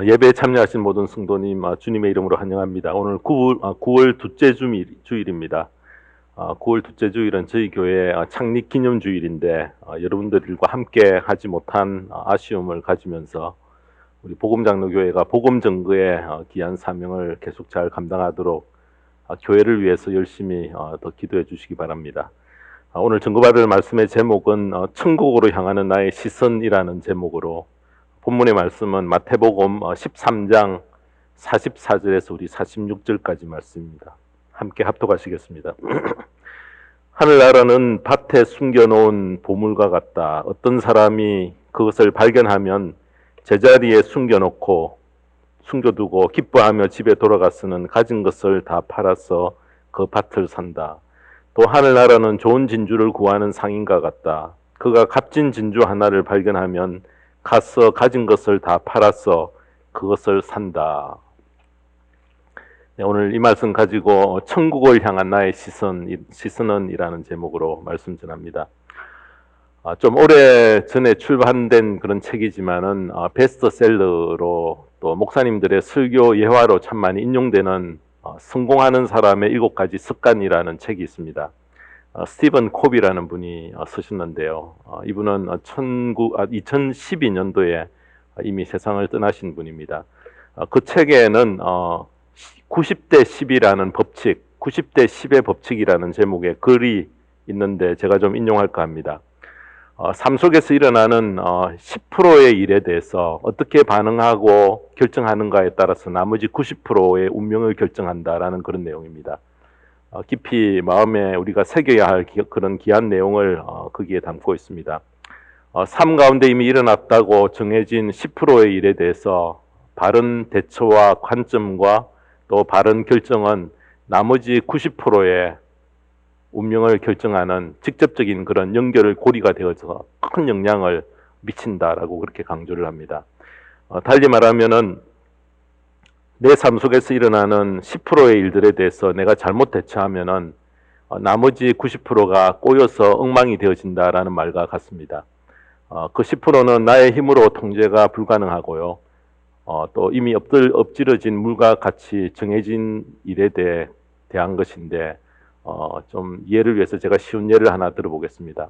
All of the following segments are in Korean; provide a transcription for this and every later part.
예배에 참여하신 모든 성도님, 주님의 이름으로 환영합니다. 오늘 9월 둘째 주일입니다. 9월 둘째 주일은 저희 교회 창립 기념 주일인데 여러분들과 함께 하지 못한 아쉬움을 가지면서 우리 복음장로교회가 복음 전거의 귀한 사명을 계속 잘 감당하도록 교회를 위해서 열심히 더 기도해 주시기 바랍니다. 오늘 전거받을 말씀의 제목은 천국으로 향하는 나의 시선이라는 제목으로, 본문의 말씀은 마태복음 13장 44절에서 우리 46절까지 말씀입니다. 함께 합독하시겠습니다. 하늘나라는 밭에 숨겨놓은 보물과 같다. 어떤 사람이 그것을 발견하면 제자리에 숨겨두고 기뻐하며 집에 돌아가서는 가진 것을 다 팔아서 그 밭을 산다. 또 하늘나라는 좋은 진주를 구하는 상인과 같다. 그가 값진 진주 하나를 발견하면 가서 가진 것을 다 팔아서 그것을 산다. 네, 오늘 이 말씀 가지고 천국을 향한 나의 시선은 이라는 제목으로 말씀 전합니다. 좀 오래 전에 출판된 그런 책이지만은 베스트셀러로 또 목사님들의 설교 예화로 참 많이 인용되는 성공하는 사람의 7가지 습관이라는 책이 있습니다. 스티븐 콥이라는 분이 쓰셨는데요. 이분은 2012년도에 이미 세상을 떠나신 분입니다. 그 책에는 90대 10이라는 법칙, 90대 10의 법칙이라는 제목의 글이 있는데 제가 좀 인용할까 합니다. 삶 속에서 일어나는 10%의 일에 대해서 어떻게 반응하고 결정하는가에 따라서 나머지 90%의 운명을 결정한다라는 그런 내용입니다. 깊이 마음에 우리가 새겨야 할 그런 귀한 내용을 거기에 담고 있습니다. 삶 가운데 이미 일어났다고 정해진 10%의 일에 대해서 바른 대처와 관점과 또 바른 결정은 나머지 90%의 운명을 결정하는 직접적인 그런 연결을 고리가 되어서 큰 영향을 미친다라고 그렇게 강조를 합니다. 달리 말하면은 내 삶 속에서 일어나는 10%의 일들에 대해서 내가 잘못 대처하면은 나머지 90%가 꼬여서 엉망이 되어진다라는 말과 같습니다. 그 10%는 나의 힘으로 통제가 불가능하고요. 또 이미 엎질러진 물과 같이 정해진 일에 대한 것인데, 좀 이해를 위해서 제가 쉬운 예를 하나 들어보겠습니다.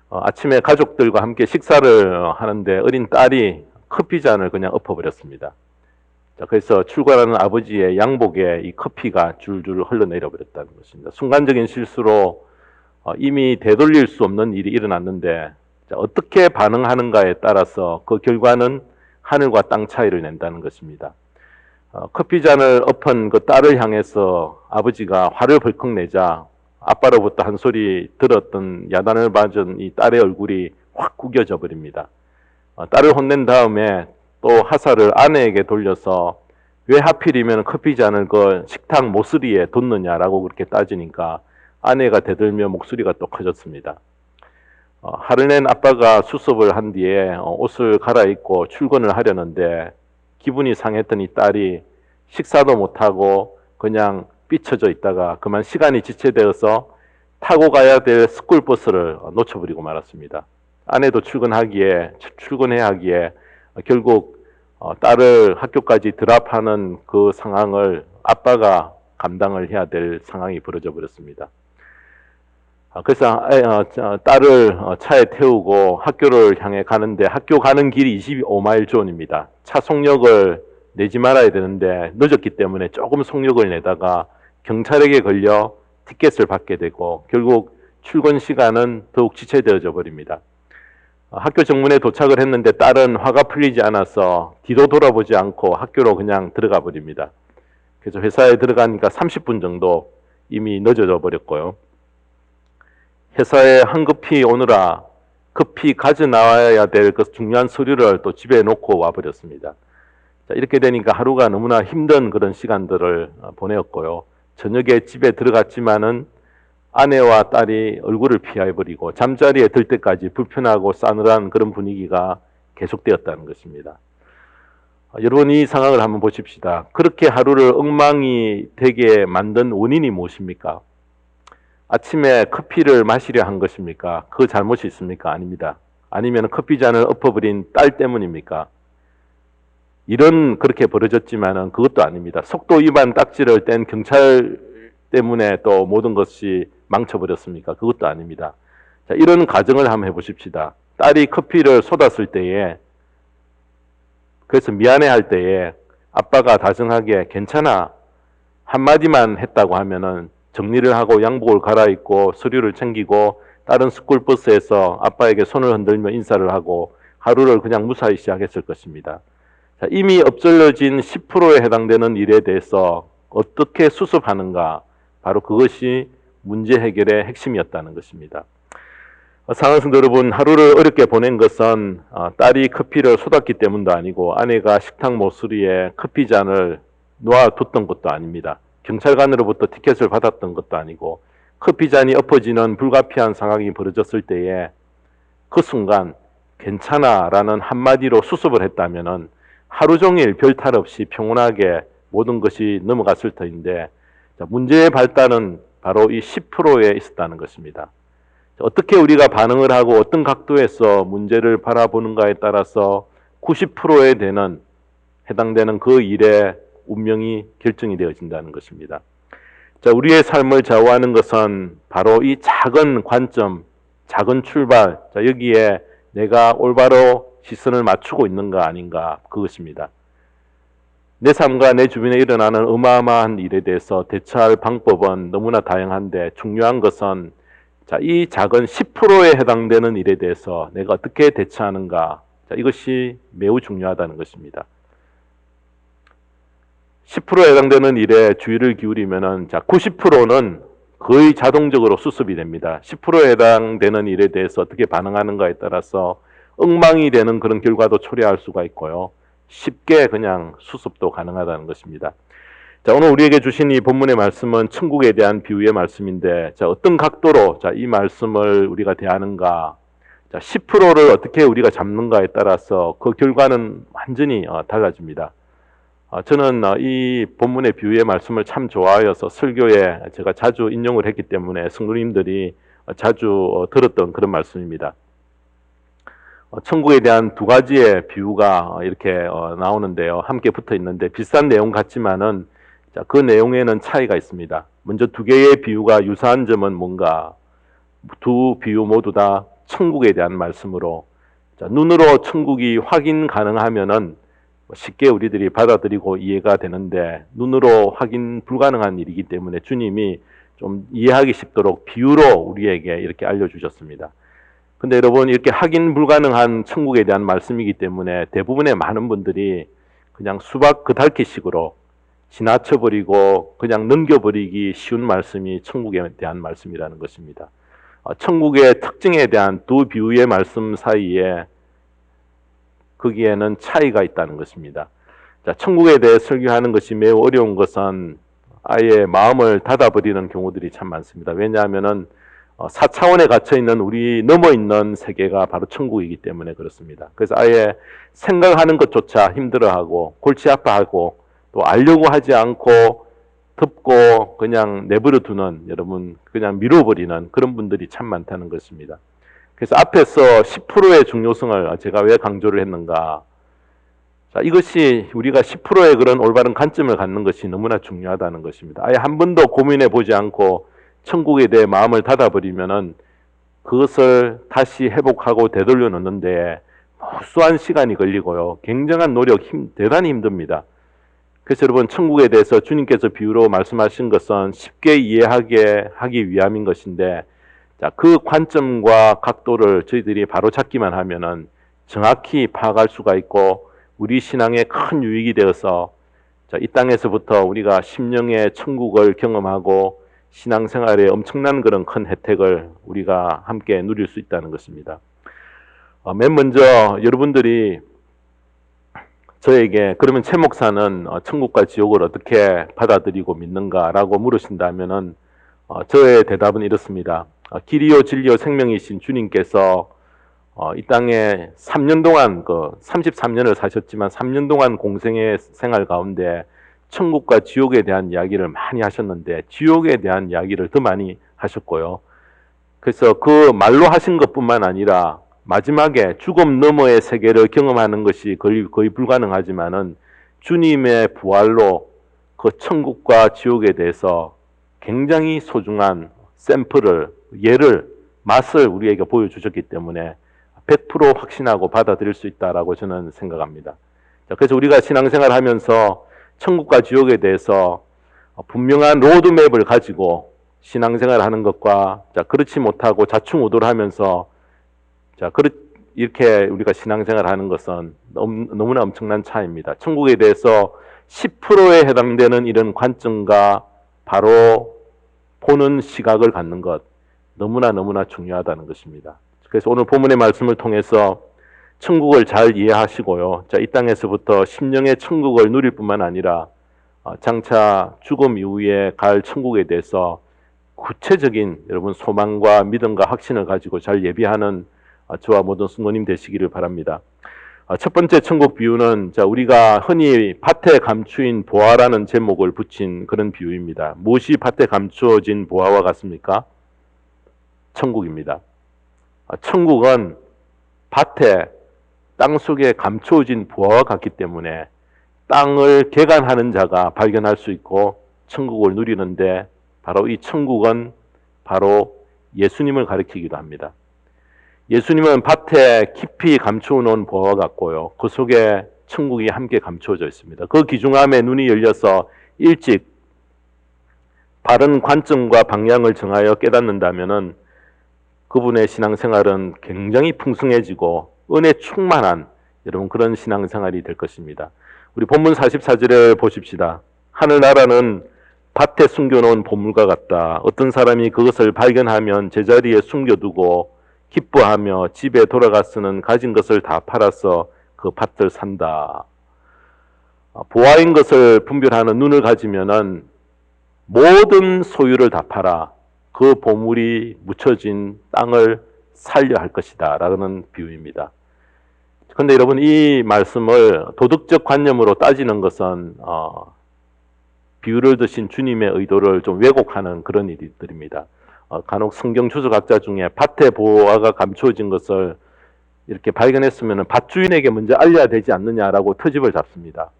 아침에 가족들과 함께 식사를 하는데 어린 딸이 커피잔을 그냥 엎어버렸습니다. 자, 그래서 출근하는 아버지의 양복에 이 커피가 줄줄 흘러내려 버렸다는 것입니다. 순간적인 실수로 이미 되돌릴 수 없는 일이 일어났는데, 자, 어떻게 반응하는가에 따라서 그 결과는 하늘과 땅 차이를 낸다는 것입니다. 커피잔을 엎은 그 딸을 향해서 아버지가 화를 벌컥 내자 아빠로부터 한 소리 들었던 야단을 맞은 이 딸의 얼굴이 확 구겨져 버립니다. 딸을 혼낸 다음에 또 화살을 아내에게 돌려서 왜 하필이면 커피잔을 그 식탁 모서리에 뒀느냐라고 그렇게 따지니까 아내가 대들며 목소리가 또 커졌습니다. 화를 낸 아빠가 수습을 한 뒤에 옷을 갈아입고 출근을 하려는데 기분이 상했던 이 딸이 식사도 못하고 그냥 삐쳐져 있다가 그만 시간이 지체되어서 타고 가야 될 스쿨버스를 놓쳐버리고 말았습니다. 아내도 출근해야 하기에 결국 딸을 학교까지 드랍하는 그 상황을 아빠가 감당을 해야 될 상황이 벌어져 버렸습니다. 그래서 딸을 차에 태우고 학교를 향해 가는데 학교 가는 길이 25마일 존입니다. 차 속력을 내지 말아야 되는데 늦었기 때문에 조금 속력을 내다가 경찰에게 걸려 티켓을 받게 되고 결국 출근 시간은 더욱 지체되어져 버립니다. 학교 정문에 도착을 했는데 딸은 화가 풀리지 않아서 뒤도 돌아보지 않고 학교로 그냥 들어가 버립니다. 그래서 회사에 들어가니까 30분 정도 이미 늦어져 버렸고요. 회사에 황급히 오느라 급히 가져 나와야 될 그 중요한 서류를 또 집에 놓고 와버렸습니다. 자, 이렇게 되니까 하루가 너무나 힘든 그런 시간들을 보내었고요. 저녁에 집에 들어갔지만은 아내와 딸이 얼굴을 피해버리고 잠자리에 들 때까지 불편하고 싸늘한 그런 분위기가 계속되었다는 것입니다. 여러분, 이 상황을 한번 보십시다. 그렇게 하루를 엉망이 되게 만든 원인이 무엇입니까? 아침에 커피를 마시려 한 것입니까? 그 잘못이 있습니까? 아닙니다. 아니면 커피잔을 엎어버린 딸 때문입니까? 일은 그렇게 벌어졌지만은 그것도 아닙니다. 속도 위반 딱지를 뗀 경찰 때문에 또 모든 것이 망쳐버렸습니까? 그것도 아닙니다. 자, 이런 가정을 한번 해보십시다. 딸이 커피를 쏟았을 때에, 그래서 미안해할 때에 아빠가 다정하게 괜찮아 한마디만 했다고 하면은 정리를 하고 양복을 갈아입고 서류를 챙기고 다른 스쿨버스에서 아빠에게 손을 흔들며 인사를 하고 하루를 그냥 무사히 시작했을 것입니다. 자, 이미 엎질러진 10%에 해당되는 일에 대해서 어떻게 수습하는가, 바로 그것이 문제 해결의 핵심이었다는 것입니다. 사랑하는 성도 여러분, 하루를 어렵게 보낸 것은 딸이 커피를 쏟았기 때문도 아니고 아내가 식탁 모서리에 커피잔을 놓아뒀던 것도 아닙니다. 경찰관으로부터 티켓을 받았던 것도 아니고 커피잔이 엎어지는 불가피한 상황이 벌어졌을 때에 그 순간 괜찮아 라는 한마디로 수습을 했다면 하루 종일 별탈 없이 평온하게 모든 것이 넘어갔을 터인데, 문제의 발단은 바로 이 10%에 있었다는 것입니다. 어떻게 우리가 반응을 하고 어떤 각도에서 문제를 바라보는가에 따라서 90%에 해당되는 그 일의 운명이 결정이 되어진다는 것입니다. 자, 우리의 삶을 좌우하는 것은 바로 이 작은 관점, 작은 출발, 자, 여기에 내가 올바로 시선을 맞추고 있는가 아닌가, 그것입니다. 내 삶과 내 주변에 일어나는 어마어마한 일에 대해서 대처할 방법은 너무나 다양한데 중요한 것은 자, 이 작은 10%에 해당되는 일에 대해서 내가 어떻게 대처하는가, 자, 이것이 매우 중요하다는 것입니다. 10%에 해당되는 일에 주의를 기울이면은 자, 90%는 거의 자동적으로 수습이 됩니다. 10%에 해당되는 일에 대해서 어떻게 반응하는가에 따라서 엉망이 되는 그런 결과도 초래할 수가 있고요. 쉽게 그냥 수습도 가능하다는 것입니다. 자, 오늘 우리에게 주신 이 본문의 말씀은 천국에 대한 비유의 말씀인데, 자, 어떤 각도로 자, 이 말씀을 우리가 대하는가, 자, 10%를 어떻게 우리가 잡는가에 따라서 그 결과는 완전히 달라집니다. 저는 이 본문의 비유의 말씀을 참 좋아하여서 설교에 제가 자주 인용을 했기 때문에 성도님들이 자주 들었던 그런 말씀입니다. 천국에 대한 두 가지의 비유가 이렇게 나오는데요. 함께 붙어 있는데 비슷한 내용 같지만은 자, 그 내용에는 차이가 있습니다. 먼저 두 개의 비유가 유사한 점은 뭔가, 두 비유 모두 다 천국에 대한 말씀으로, 자, 눈으로 천국이 확인 가능하면은 쉽게 우리들이 받아들이고 이해가 되는데 눈으로 확인 불가능한 일이기 때문에 주님이 좀 이해하기 쉽도록 비유로 우리에게 이렇게 알려주셨습니다. 근데 여러분, 이렇게 확인 불가능한 천국에 대한 말씀이기 때문에 대부분의 많은 분들이 그냥 수박 겉핥기식으로 지나쳐버리고 그냥 넘겨버리기 쉬운 말씀이 천국에 대한 말씀이라는 것입니다. 천국의 특징에 대한 두 비유의 말씀 사이에 거기에는 차이가 있다는 것입니다. 자, 천국에 대해 설교하는 것이 매우 어려운 것은 아예 마음을 닫아버리는 경우들이 참 많습니다. 왜냐하면은 4차원에 갇혀있는 우리 넘어있는 세계가 바로 천국이기 때문에 그렇습니다. 그래서 아예 생각하는 것조차 힘들어하고 골치 아파하고 또 알려고 하지 않고 덮고 그냥 내버려 두는, 여러분 그냥 밀어버리는 그런 분들이 참 많다는 것입니다. 그래서 앞에서 10%의 중요성을 제가 왜 강조를 했는가, 자, 이것이 우리가 10%의 그런 올바른 관점을 갖는 것이 너무나 중요하다는 것입니다. 아예 한 번도 고민해 보지 않고 천국에 대해 마음을 닫아버리면은 그것을 다시 회복하고 되돌려 놓는데 무수한 시간이 걸리고요. 굉장한 노력, 대단히 힘듭니다. 그래서 여러분, 천국에 대해서 주님께서 비유로 말씀하신 것은 쉽게 이해하게 하기 위함인 것인데, 자, 그 관점과 각도를 저희들이 바로 잡기만 하면은 정확히 파악할 수가 있고 우리 신앙에 큰 유익이 되어서 자, 이 땅에서부터 우리가 심령의 천국을 경험하고 신앙생활에 엄청난 그런 큰 혜택을 우리가 함께 누릴 수 있다는 것입니다. 맨 먼저 여러분들이 저에게 그러면 최 목사는 천국과 지옥을 어떻게 받아들이고 믿는가라고 물으신다면은 저의 대답은 이렇습니다. 길이요 진리요 생명이신 주님께서 이 땅에 3년 동안 33년을 사셨지만 3년 동안 공생의 생활 가운데 천국과 지옥에 대한 이야기를 많이 하셨는데 지옥에 대한 이야기를 더 많이 하셨고요. 그래서 그 말로 하신 것뿐만 아니라 마지막에 죽음 너머의 세계를 경험하는 것이 거의 불가능하지만은 주님의 부활로 그 천국과 지옥에 대해서 굉장히 소중한 샘플을, 예를, 맛을 우리에게 보여주셨기 때문에 100% 확신하고 받아들일 수 있다라고 저는 생각합니다. 그래서 우리가 신앙생활 하면서 천국과 지옥에 대해서 분명한 로드맵을 가지고 신앙생활 하는 것과 그렇지 못하고 자충우돌 하면서 이렇게 우리가 신앙생활 하는 것은 너무나 엄청난 차이입니다. 천국에 대해서 10%에 해당되는 이런 관점과 바로 보는 시각을 갖는 것, 너무나 중요하다는 것입니다. 그래서 오늘 본문의 말씀을 통해서 천국을 잘 이해하시고요. 이 땅에서부터 심령의 천국을 누릴 뿐만 아니라 장차 죽음 이후에 갈 천국에 대해서 구체적인 여러분 소망과 믿음과 확신을 가지고 잘 예비하는 저와 모든 성도님 되시기를 바랍니다. 첫 번째 천국 비유는 우리가 흔히 밭에 감추인 보화라는 제목을 붙인 그런 비유입니다. 무엇이 밭에 감추어진 보화와 같습니까? 천국입니다. 천국은 밭에 땅속에 감추어진 보화와 같기 때문에 땅을 개간하는 자가 발견할 수 있고 천국을 누리는데 바로 이 천국은 바로 예수님을 가리키기도 합니다. 예수님은 밭에 깊이 감추어놓은 보화와 같고요. 그 속에 천국이 함께 감추어져 있습니다. 그 귀중함에 눈이 열려서 일찍 바른 관점과 방향을 정하여 깨닫는다면은 그분의 신앙생활은 굉장히 풍성해지고 은혜 충만한 여러분 그런 신앙생활이 될 것입니다. 우리 본문 44절을 보십시다. 하늘나라는 밭에 숨겨놓은 보물과 같다. 어떤 사람이 그것을 발견하면 제자리에 숨겨두고 기뻐하며 집에 돌아가서는 가진 것을 다 팔아서 그 밭을 산다. 보화인 것을 분별하는 눈을 가지면은 모든 소유를 다 팔아 그 보물이 묻혀진 땅을 살려 할 것이다 라는 비유입니다. 그런데 여러분 이 말씀을 도덕적 관념으로 따지는 것은 비유를 드신 주님의 의도를 좀 왜곡하는 그런 일들입니다. 간혹 성경 주석학자 중에 밭에 보화가 감추어진 것을 이렇게 발견했으면 밭주인에게 먼저 알려야 되지 않느냐라고 트집을 잡습니다.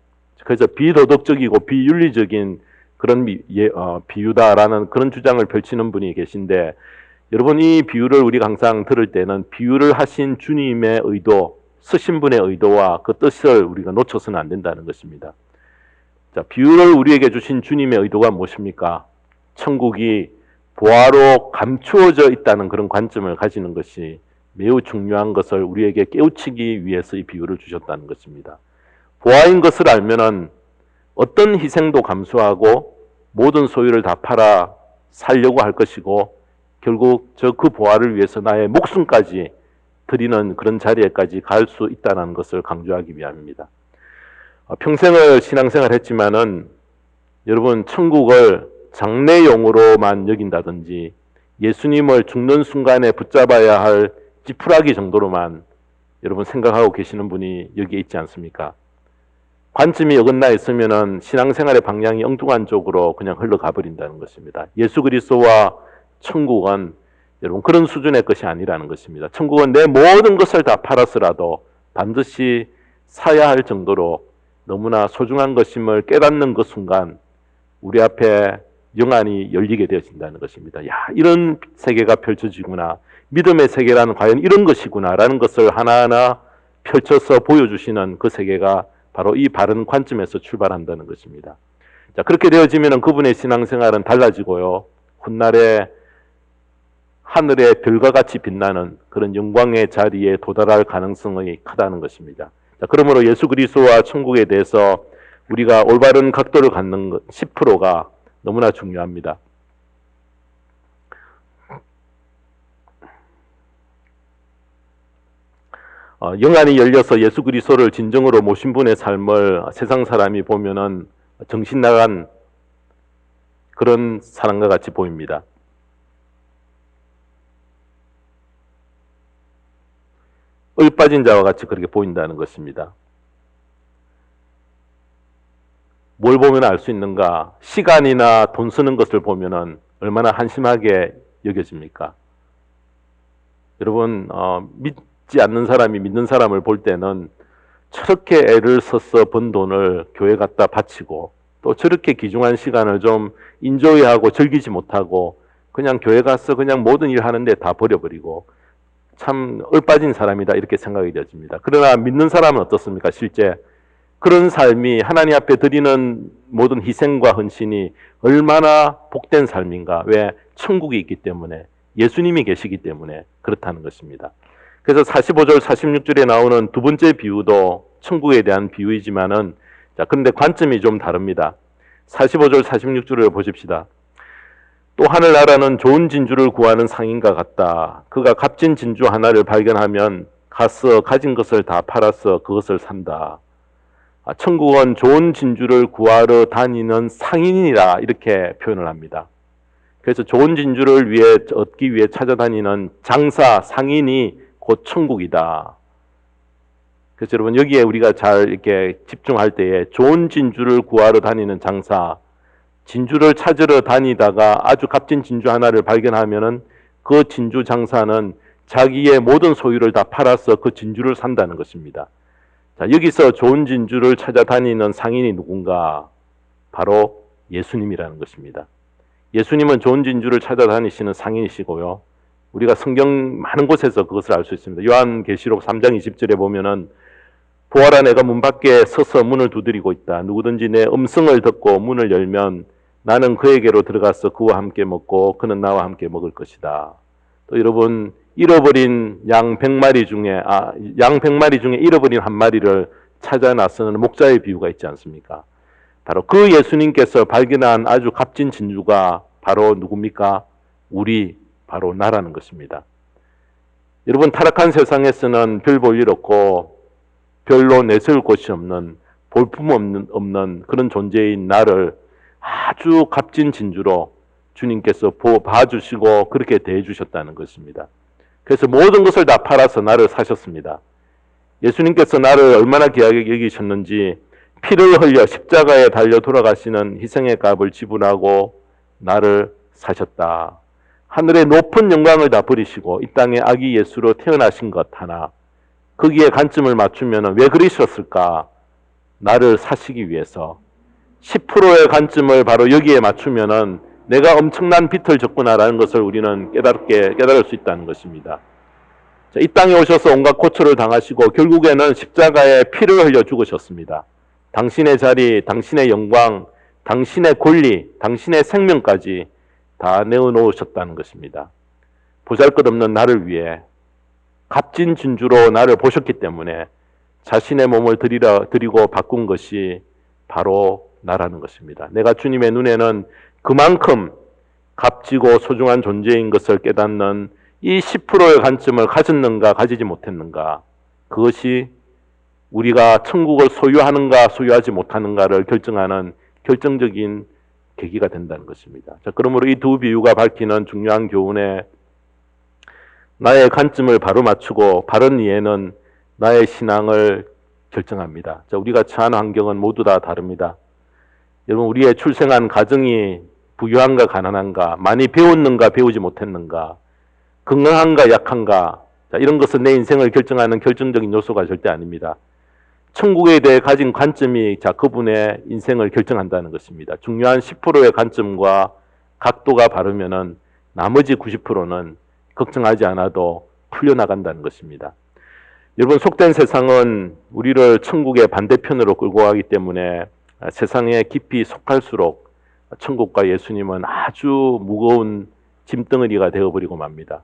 그래서 비도덕적이고 비윤리적인 그런 비유다라는 그런 주장을 펼치는 분이 계신데, 여러분 이 비유를 우리가 항상 들을 때는 비유를 하신 주님의 의도, 쓰신 분의 의도와 그 뜻을 우리가 놓쳐서는 안 된다는 것입니다. 자, 비유를 우리에게 주신 주님의 의도가 무엇입니까? 천국이 보화로 감추어져 있다는 그런 관점을 가지는 것이 매우 중요한 것을 우리에게 깨우치기 위해서 이 비유를 주셨다는 것입니다. 보화인 것을 알면은 어떤 희생도 감수하고 모든 소유를 다 팔아 살려고 할 것이고 결국 그 보화를 위해서 나의 목숨까지 드리는 그런 자리에까지 갈 수 있다는 것을 강조하기 위함입니다. 평생을 신앙생활 했지만은 여러분 천국을 장래용으로만 여긴다든지 예수님을 죽는 순간에 붙잡아야 할 지푸라기 정도로만 여러분 생각하고 계시는 분이 여기에 있지 않습니까? 관점이 어긋나 있으면은 신앙생활의 방향이 엉뚱한 쪽으로 그냥 흘러가 버린다는 것입니다. 예수 그리스도와 천국은 여러분 그런 수준의 것이 아니라는 것입니다. 천국은 내 모든 것을 다 팔아서라도 반드시 사야 할 정도로 너무나 소중한 것임을 깨닫는 그 순간 우리 앞에 영안이 열리게 되어진다는 것입니다. 야, 이런 세계가 펼쳐지구나. 믿음의 세계라는 과연 이런 것이구나라는 것을 하나하나 펼쳐서 보여주시는 그 세계가 바로 이 바른 관점에서 출발한다는 것입니다. 자, 그렇게 되어지면 그분의 신앙생활은 달라지고요. 훗날에 하늘의 별과 같이 빛나는 그런 영광의 자리에 도달할 가능성이 크다는 것입니다. 자, 그러므로 예수 그리스도와 천국에 대해서 우리가 올바른 각도를 갖는 것 10%가 너무나 중요합니다. 영안이 열려서 예수 그리스도를 진정으로 모신 분의 삶을 세상 사람이 보면은 정신 나간 그런 사람과 같이 보입니다. 을 빠진 자와 같이 그렇게 보인다는 것입니다. 뭘 보면 알 수 있는가? 시간이나 돈 쓰는 것을 보면은 얼마나 한심하게 여겨집니까? 여러분 믿지 않는 사람이 믿는 사람을 볼 때는 저렇게 애를 써서 번 돈을 교회 갖다 바치고 또 저렇게 귀중한 시간을 좀 인조이하고 즐기지 못하고 그냥 교회 가서 그냥 모든 일 하는데 다 버려버리고 참 얼빠진 사람이다 이렇게 생각이 되어집니다. 그러나 믿는 사람은 어떻습니까? 실제 그런 삶이 하나님 앞에 드리는 모든 희생과 헌신이 얼마나 복된 삶인가. 왜? 천국이 있기 때문에, 예수님이 계시기 때문에 그렇다는 것입니다. 그래서 45절 46절에 나오는 두 번째 비유도 천국에 대한 비유이지만은, 자, 그런데 관점이 좀 다릅니다. 45절 46절을 보십시다. 또 하늘나라는 좋은 진주를 구하는 상인과 같다. 그가 값진 진주 하나를 발견하면 가서 가진 것을 다 팔아서 그것을 산다. 천국은 좋은 진주를 구하러 다니는 상인이라 이렇게 표현을 합니다. 그래서 좋은 진주를 얻기 위해 찾아다니는 장사, 상인이 곧 천국이다. 그래서 여러분 여기에 우리가 잘 이렇게 집중할 때에 좋은 진주를 구하러 다니는 장사, 진주를 찾으러 다니다가 아주 값진 진주 하나를 발견하면은 그 진주 장사는 자기의 모든 소유를 다 팔아서 그 진주를 산다는 것입니다. 자, 여기서 좋은 진주를 찾아다니는 상인이 누군가? 바로 예수님이라는 것입니다. 예수님은 좋은 진주를 찾아다니시는 상인이시고요. 우리가 성경 많은 곳에서 그것을 알 수 있습니다. 요한계시록 3장 20절에 보면은 보아라 내가 문 밖에 서서 문을 두드리고 있다. 누구든지 내 음성을 듣고 문을 열면 나는 그에게로 들어가서 그와 함께 먹고 그는 나와 함께 먹을 것이다. 또 여러분 잃어버린 양 100마리 중에 잃어버린 한 마리를 찾아 나서는 목자의 비유가 있지 않습니까? 바로 그 예수님께서 발견한 아주 값진 진주가 바로 누굽니까? 바로 나라는 것입니다. 여러분 타락한 세상에서는 별 볼 일 없고 별로 내세울 곳이 없는 볼품 없는 그런 존재인 나를 아주 값진 진주로 주님께서 봐주시고 그렇게 대해주셨다는 것입니다. 그래서 모든 것을 다 팔아서 나를 사셨습니다. 예수님께서 나를 얼마나 귀하게 여기셨는지 피를 흘려 십자가에 달려 돌아가시는 희생의 값을 지불하고 나를 사셨다. 하늘의 높은 영광을 다 버리시고 이 땅에 아기 예수로 태어나신 것 하나, 거기에 관점을 맞추면 왜 그러셨을까? 나를 사시기 위해서. 10%의 관점을 바로 여기에 맞추면은 내가 엄청난 빚을 졌구나라는 것을 우리는 깨달을 수 있다는 것입니다. 자, 이 땅에 오셔서 온갖 고초를 당하시고 결국에는 십자가에 피를 흘려 죽으셨습니다. 당신의 자리, 당신의 영광, 당신의 권리, 당신의 생명까지 다 내어놓으셨다는 것입니다. 보잘것없는 나를 위해 값진 진주로 나를 보셨기 때문에 자신의 몸을 드리고 바꾼 것이 바로 나라는 것입니다. 내가 주님의 눈에는 그만큼 값지고 소중한 존재인 것을 깨닫는 이 10%의 관점을 가졌는가 가지지 못했는가, 그것이 우리가 천국을 소유하는가 소유하지 못하는가를 결정하는 결정적인 계기가 된다는 것입니다. 자, 그러므로 이 두 비유가 밝히는 중요한 교훈에 나의 관점을 바로 맞추고 바른 이해는 나의 신앙을 결정합니다. 자, 우리가 처한 환경은 모두 다 다릅니다. 여러분 우리의 출생한 가정이 부유한가 가난한가, 많이 배웠는가 배우지 못했는가, 건강한가 약한가, 자, 이런 것은 내 인생을 결정하는 결정적인 요소가 절대 아닙니다. 천국에 대해 가진 관점이 그분의 인생을 결정한다는 것입니다. 중요한 10%의 관점과 각도가 바르면은 나머지 90%는 걱정하지 않아도 풀려나간다는 것입니다. 여러분 속된 세상은 우리를 천국의 반대편으로 끌고 가기 때문에 세상에 깊이 속할수록 천국과 예수님은 아주 무거운 짐덩어리가 되어버리고 맙니다.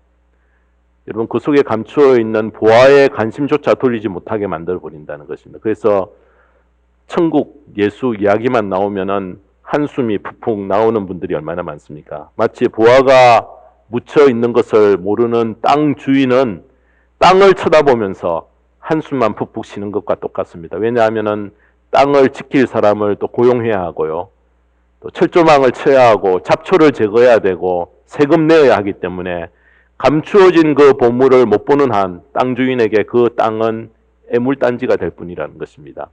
여러분 그 속에 감추어 있는 보아의 관심조차 돌리지 못하게 만들어버린다는 것입니다. 그래서 천국 예수 이야기만 나오면은 한숨이 푹푹 나오는 분들이 얼마나 많습니까? 마치 보아가 묻혀 있는 것을 모르는 땅 주인은 땅을 쳐다보면서 한숨만 푹푹 쉬는 것과 똑같습니다. 왜냐하면은 땅을 지킬 사람을 또 고용해야 하고요. 또 철조망을 쳐야 하고 잡초를 제거해야 되고 세금 내어야 하기 때문에 감추어진 그 보물을 못 보는 한 땅 주인에게 그 땅은 애물단지가 될 뿐이라는 것입니다.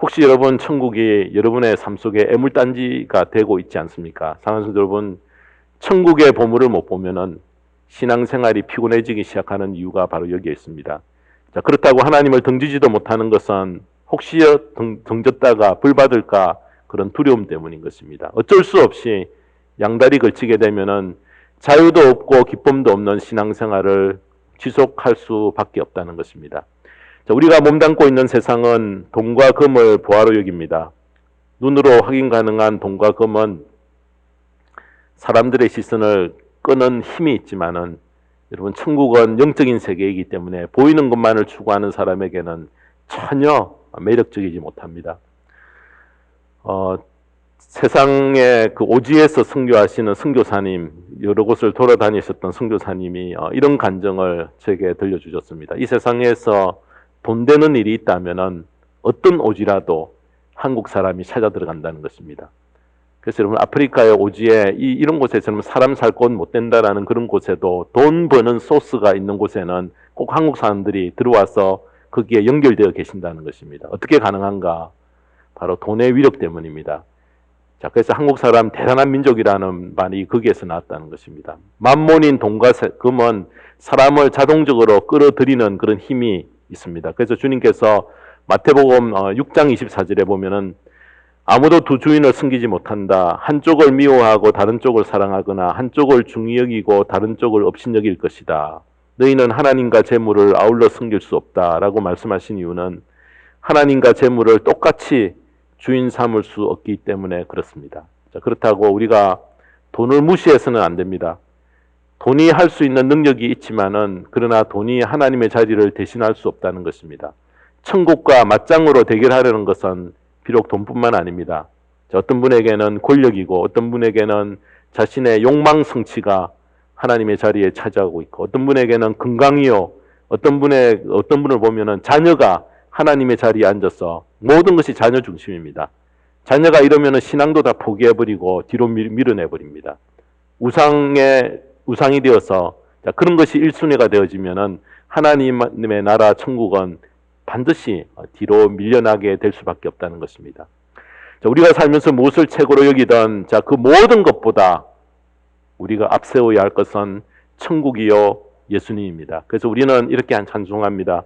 혹시 여러분 천국이 여러분의 삶 속에 애물단지가 되고 있지 않습니까? 사랑하는 여러분, 천국의 보물을 못 보면은 신앙생활이 피곤해지기 시작하는 이유가 바로 여기에 있습니다. 자, 그렇다고 하나님을 등지지도 못하는 것은 혹시여 등졌다가 벌 받을까 그런 두려움 때문인 것입니다. 어쩔 수 없이 양다리 걸치게 되면은 자유도 없고 기쁨도 없는 신앙생활을 지속할 수밖에 없다는 것입니다. 자, 우리가 몸담고 있는 세상은 돈과 금을 보화로 여깁니다. 눈으로 확인 가능한 돈과 금은 사람들의 시선을 끄는 힘이 있지만은 여러분, 천국은 영적인 세계이기 때문에 보이는 것만을 추구하는 사람에게는 전혀 매력적이지 못합니다. 세상에 그 오지에서 선교하시는 선교사님, 여러 곳을 돌아다니셨던 선교사님이 이런 간증을 제게 들려주셨습니다. 이 세상에서 돈 되는 일이 있다면은 어떤 오지라도 한국 사람이 찾아 들어간다는 것입니다. 그래서 여러분, 아프리카의 오지에 이런 곳에서는 사람 살 곳 못 된다라는 그런 곳에도 돈 버는 소스가 있는 곳에는 꼭 한국 사람들이 들어와서 거기에 연결되어 계신다는 것입니다. 어떻게 가능한가? 바로 돈의 위력 때문입니다. 자, 그래서 한국 사람 대단한 민족이라는 말이 거기에서 나왔다는 것입니다. 만몬인 돈과 금은 사람을 자동적으로 끌어들이는 그런 힘이 있습니다. 그래서 주님께서 마태복음 6장 24절에 보면은 아무도 두 주인을 섬기지 못한다. 한쪽을 미워하고 다른 쪽을 사랑하거나 한쪽을 중히 여기고 다른 쪽을 업신여길 것이다. 너희는 하나님과 재물을 아울러 섬길 수 없다. 라고 말씀하신 이유는 하나님과 재물을 똑같이 주인 삼을 수 없기 때문에 그렇습니다. 자, 그렇다고 우리가 돈을 무시해서는 안 됩니다. 돈이 할 수 있는 능력이 있지만은 그러나 돈이 하나님의 자리를 대신할 수 없다는 것입니다. 천국과 맞짱으로 대결하려는 것은 비록 돈뿐만 아닙니다. 어떤 분에게는 권력이고 어떤 분에게는 자신의 욕망 성취가 하나님의 자리에 차지하고 있고 어떤 분에게는 건강이요, 어떤 분을 보면은 자녀가 하나님의 자리에 앉아서 모든 것이 자녀 중심입니다. 자녀가 이러면은 신앙도 다 포기해버리고 뒤로 밀어내버립니다. 우상이 되어서 그런 것이 1순위가 되어지면은 하나님의 나라 천국은 반드시 뒤로 밀려나게 될 수밖에 없다는 것입니다. 자, 우리가 살면서 무엇을 최고로 여기든 그 모든 것보다 우리가 앞세워야 할 것은 천국이요 예수님입니다. 그래서 우리는 이렇게 찬송합니다.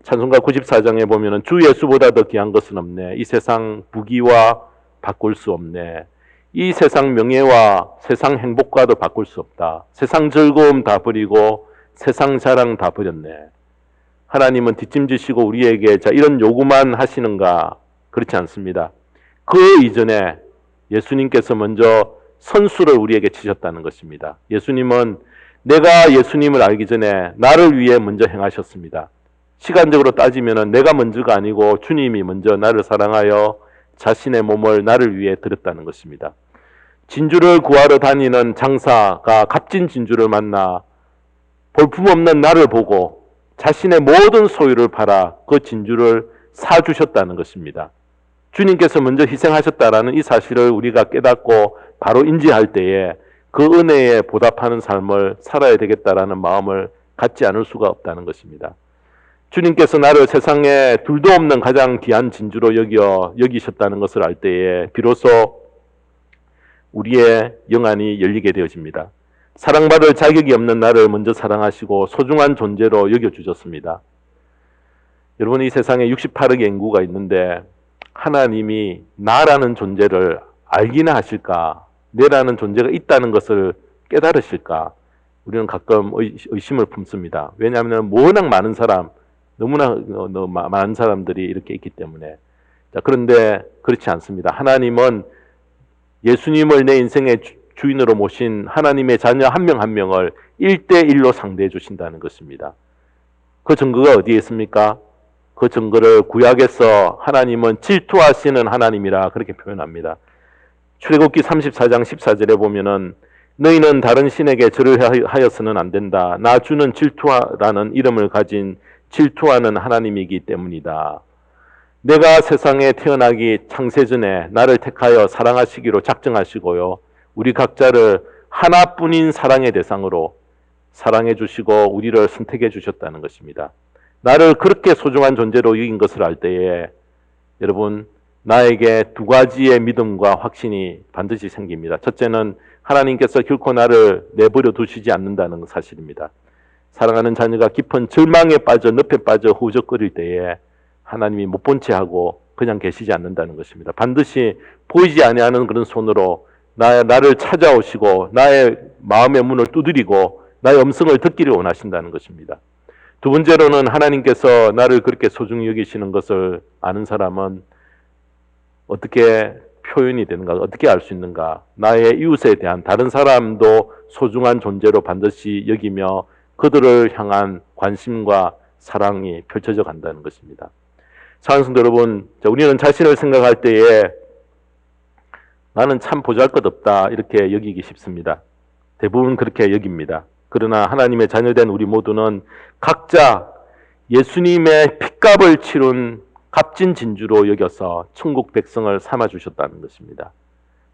찬송가 94장에 보면은 주 예수보다 더 귀한 것은 없네. 이 세상 부귀와 바꿀 수 없네. 이 세상 명예와 세상 행복과도 바꿀 수 없다. 세상 즐거움 다 버리고 세상 자랑 다 버렸네. 하나님은 뒷짐지시고 우리에게 이런 요구만 하시는가? 그렇지 않습니다. 그 이전에 예수님께서 먼저 선수를 우리에게 치셨다는 것입니다. 예수님은 내가 예수님을 알기 전에 나를 위해 먼저 행하셨습니다. 시간적으로 따지면 내가 먼저가 아니고 주님이 먼저 나를 사랑하여 자신의 몸을 나를 위해 드렸다는 것입니다. 진주를 구하러 다니는 장사가 값진 진주를 만나 볼품없는 나를 보고 자신의 모든 소유를 팔아 그 진주를 사주셨다는 것입니다. 주님께서 먼저 희생하셨다라는 이 사실을 우리가 깨닫고 바로 인지할 때에 그 은혜에 보답하는 삶을 살아야 되겠다라는 마음을 갖지 않을 수가 없다는 것입니다. 주님께서 나를 세상에 둘도 없는 가장 귀한 진주로 여기셨다는 것을 알 때에 비로소 우리의 영안이 열리게 되어집니다. 사랑받을 자격이 없는 나를 먼저 사랑하시고 소중한 존재로 여겨주셨습니다. 여러분, 이 세상에 68억의 인구가 있는데 하나님이 나라는 존재를 알기나 하실까? 내라는 존재가 있다는 것을 깨달으실까? 우리는 가끔 의심을 품습니다. 왜냐하면 워낙 많은 너무나 많은 사람들이 이렇게 있기 때문에. 자, 그런데 그렇지 않습니다. 하나님은 예수님을 내 인생의 주인으로 모신 하나님의 자녀 한 명 한 명을 1대1로 상대해 주신다는 것입니다. 그 증거가 어디에 있습니까? 그 증거를 구약에서 하나님은 질투하시는 하나님이라 그렇게 표현합니다. 출애굽기 34장 14절에 보면은 너희는 다른 신에게 절을 하여서는 안 된다. 나 주는 질투라는 이름을 가진 질투하는 하나님이기 때문이다. 내가 세상에 태어나기 창세전에 나를 택하여 사랑하시기로 작정하시고요. 우리 각자를 하나뿐인 사랑의 대상으로 사랑해 주시고 우리를 선택해 주셨다는 것입니다. 나를 그렇게 소중한 존재로 여긴 것을 알 때에 여러분, 나에게 두 가지의 믿음과 확신이 반드시 생깁니다. 첫째는 하나님께서 결코 나를 내버려 두시지 않는다는 사실입니다. 사랑하는 자녀가 깊은 절망에 빠져 늪에 빠져 후적거릴 때에 하나님이 못 본 채 하고 그냥 계시지 않는다는 것입니다. 반드시 보이지 아니하는 그런 손으로 나를 찾아오시고 나의 마음의 문을 두드리고 나의 음성을 듣기를 원하신다는 것입니다. 두 번째로는 하나님께서 나를 그렇게 소중히 여기시는 것을 아는 사람은 어떻게 표현이 되는가, 어떻게 알 수 있는가, 나의 이웃에 대한 다른 사람도 소중한 존재로 반드시 여기며 그들을 향한 관심과 사랑이 펼쳐져 간다는 것입니다. 사랑하는 성도 여러분, 우리는 자신을 생각할 때에 나는 참 보잘것없다 이렇게 여기기 쉽습니다. 대부분 그렇게 여깁니다. 그러나 하나님의 자녀된 우리 모두는 각자 예수님의 핏값을 치룬 값진 진주로 여겨서 천국 백성을 삼아 주셨다는 것입니다.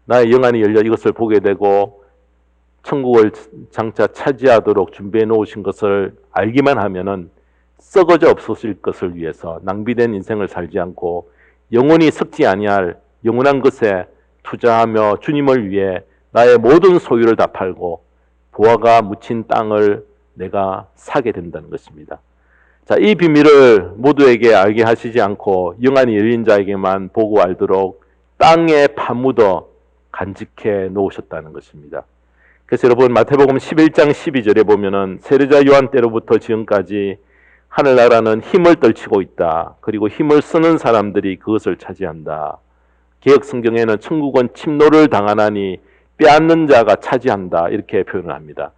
나의 영안이 열려 이것을 보게 되고 천국을 장차 차지하도록 준비해 놓으신 것을 알기만 하면은 썩어져 없어질 것을 위해서 낭비된 인생을 살지 않고 영원히 썩지 아니할 영원한 것에 투자하며 주님을 위해 나의 모든 소유를 다 팔고 보화가 묻힌 땅을 내가 사게 된다는 것입니다. 자, 이 비밀을 모두에게 알게 하시지 않고 영안이 열린 자에게만 보고 알도록 땅에 파묻어 간직해 놓으셨다는 것입니다. 그래서 여러분 마태복음 11장 12절에 보면은 세례자 요한 때로부터 지금까지 하늘나라는 힘을 떨치고 있다. 그리고 힘을 쓰는 사람들이 그것을 차지한다. 개역 성경에는 천국은 침노를 당하나니 빼앗는 자가 차지한다. 이렇게 표현을 합니다.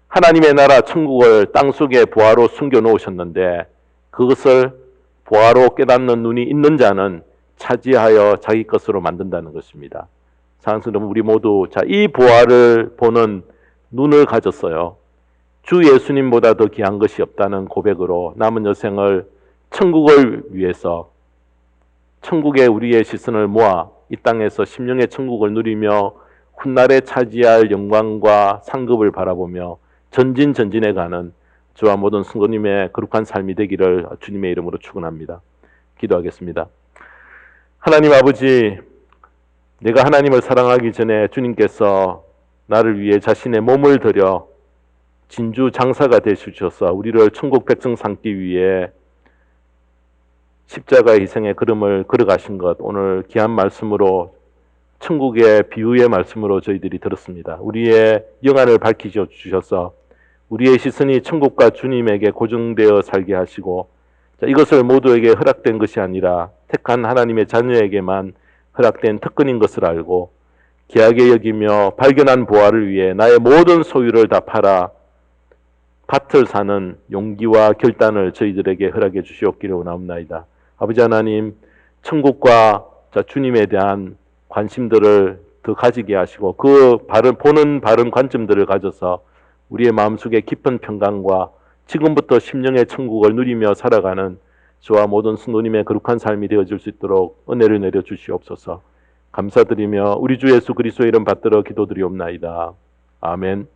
하나님의 나라 천국을 땅속에 보화로 숨겨 놓으셨는데 그것을 보화로 깨닫는 눈이 있는 자는 차지하여 자기 것으로 만든다는 것입니다. 사랑하는 여러분, 우리 모두 이 보화를 보는 눈을 가졌어요. 주 예수님보다 더 귀한 것이 없다는 고백으로 남은 여생을 천국을 위해서 천국에 우리의 시선을 모아 이 땅에서 심령의 천국을 누리며 훗날에 차지할 영광과 상급을 바라보며 전진전진해 가는 저와 모든 성도님의 거룩한 삶이 되기를 주님의 이름으로 축원합니다. 기도하겠습니다. 하나님 아버지, 내가 하나님을 사랑하기 전에 주님께서 나를 위해 자신의 몸을 들여 진주 장사가 되주셔서 우리를 천국 백성 삼기 위해 십자가의 희생의 걸음을 걸어가신 것, 오늘 귀한 말씀으로 천국의 비유의 말씀으로 저희들이 들었습니다. 우리의 영안을 밝히셔 주셔서 우리의 시선이 천국과 주님에게 고정되어 살게 하시고, 이것을 모두에게 허락된 것이 아니라 택한 하나님의 자녀에게만 허락된 특권인 것을 알고 귀하게 여기며 발견한 보화를 위해 나의 모든 소유를 다 팔아 밭을 사는 용기와 결단을 저희들에게 허락해 주시옵기를 원하옵나이다. 아버지 하나님, 천국과 주님에 대한 관심들을 더 가지게 하시고 보는 바른 관점들을 가져서 우리의 마음속에 깊은 평강과 지금부터 심령의 천국을 누리며 살아가는 저와 모든 성도님의 거룩한 삶이 되어질 수 있도록 은혜를 내려 주시옵소서. 감사드리며 우리 주 예수 그리스도의 이름 받들어 기도드리옵나이다. 아멘.